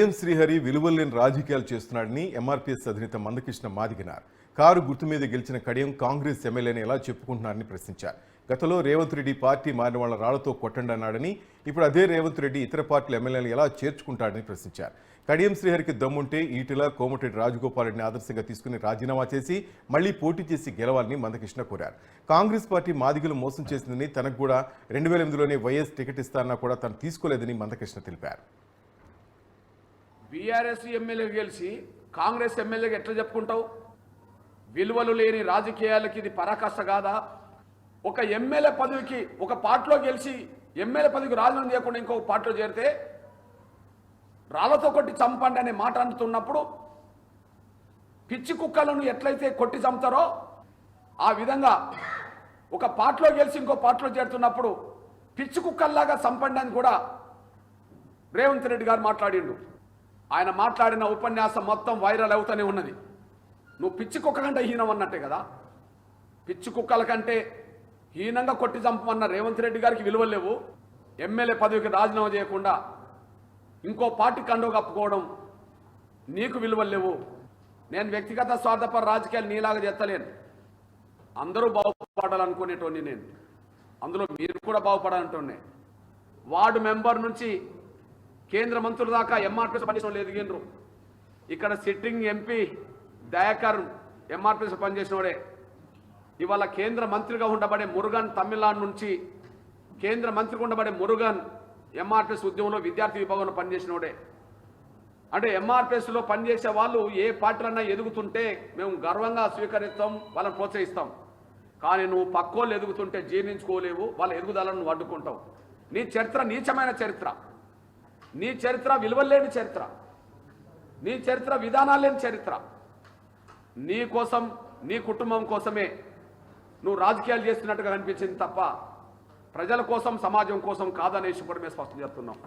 కడియం శ్రీహరి విలువలేని రాజకీయాలు చేస్తున్నాడని ఎంఆర్పీఎస్ అధినేత మందకృష్ణ మాదిగినారు. కారు గుర్తు మీద గెలిచిన కడియం కాంగ్రెస్ ఎమ్మెల్యేని ఎలా చెప్పుకుంటున్నారని ప్రశ్నించారు. గతంలో రేవంత్ రెడ్డి పార్టీ మారిన వాళ్ళ రాళ్లతో కొట్టండి అన్నాడని, ఇప్పుడు అదే రేవంత్ రెడ్డి ఇతర పార్టీల ఎమ్మెల్యేలను ఎలా చేర్చుకుంటాడని ప్రశ్నించారు. కడియం శ్రీహరికి దమ్ముంటే ఈటెల, కోమటిరెడ్డి రాజగోపాల్ రెడ్డిని ఆదర్శంగా తీసుకుని రాజీనామా చేసి మళ్లీ పోటీ చేసి గెలవాలని మందకృష్ణ కోరారు. కాంగ్రెస్ పార్టీ మాదిగలు మోసం చేసిందని, తనకు కూడా 2008లోనే వైఎస్ టికెట్ ఇస్తారన్నా కూడా తను తీసుకోలేదని మందకృష్ణ తెలిపారు. బీఆర్ఎస్ ఎమ్మెల్యే గెలిచి కాంగ్రెస్ ఎమ్మెల్యేగా ఎట్లా చెప్పుకుంటావు? విలువలు లేని రాజకీయాలకి ఇది పరాకాష్ట కాదా? ఒక ఎమ్మెల్యే పదవికి ఒక పార్టీలో గెలిచి ఎమ్మెల్యే పదవికి రాజీనామా చేయకుండా ఇంకొక పార్టీలో చేరితే రాళ్లతో కొట్టి చంపండి అనే మాట అంటున్నప్పుడు పిచ్చి కుక్కలను ఎట్లయితే కొట్టి చంపుతారో ఆ విధంగా ఒక పార్టీలో గెలిచి ఇంకో పార్టీలో చేరుతున్నప్పుడు పిచ్చి కుక్కల్లాగా చంపండి అని కూడా రేవంత్ రెడ్డి గారు మాట్లాడిండు. ఆయన మాట్లాడిన ఉపన్యాసం మొత్తం వైరల్ అవుతూనే ఉన్నది. నువ్వు పిచ్చి కుక్క కంటే హీనం అన్నట్టే కదా. పిచ్చి కుక్కల కంటే హీనంగా కొట్టి చంపమన్న రేవంత్ రెడ్డి గారికి విలువలు లేవు. ఎమ్మెల్యే పదవికి రాజీనామా చేయకుండా ఇంకో పార్టీ కండో కప్పుకోవడం నీకు విలువలు లేవు. నేను వ్యక్తిగత స్వార్థపర రాజకీయాలు నీలాగా చేస్తలేను. అందరూ బాగుపడాలనుకునేటోని నేను, అందులో మీరు కూడా బాగుపడాలంటోనే. వార్డు మెంబర్ నుంచి కేంద్ర మంత్రుల దాకా ఎంఆర్పీఎస్ పనిచేసిన వాళ్ళు ఎదిగినరు. ఇక్కడ సిట్టింగ్ ఎంపీ దయాకర్ ఎంఆర్పీఎస్ పనిచేసినోడే. ఇవాళ కేంద్ర మంత్రిగా ఉండబడే మురుగన్ తమిళనాడు నుంచి కేంద్ర మంత్రిగా ఉండబడే మురుగన్ ఎంఆర్పీఎస్ ఉద్యమంలో విద్యార్థి విభాగంలో పనిచేసినోడే. అంటే ఎంఆర్పీఎస్లో పనిచేసే వాళ్ళు ఏ పార్టీలన్నా ఎదుగుతుంటే మేము గర్వంగా స్వీకరిస్తాం, వాళ్ళని ప్రోత్సహిస్తాం. కానీ నువ్వు పక్కోళ్ళు ఎదుగుతుంటే జీర్ణించుకోలేవు, వాళ్ళ ఎదుగుదలను నువ్వు అడ్డుకుంటావు. నీ చరిత్ర నీచమైన చరిత్ర, నీ చరిత్ర విలువలేని చరిత్ర, నీ చరిత్ర విధానాలు లేని చరిత్ర. నీ కోసం, నీ కుటుంబం కోసమే నువ్వు రాజకీయాలు చేస్తున్నట్టుగా కనిపించింది తప్ప ప్రజల కోసం, సమాజం కోసం కాదనేసి కూడా మేము స్పష్టం చేస్తున్నాం.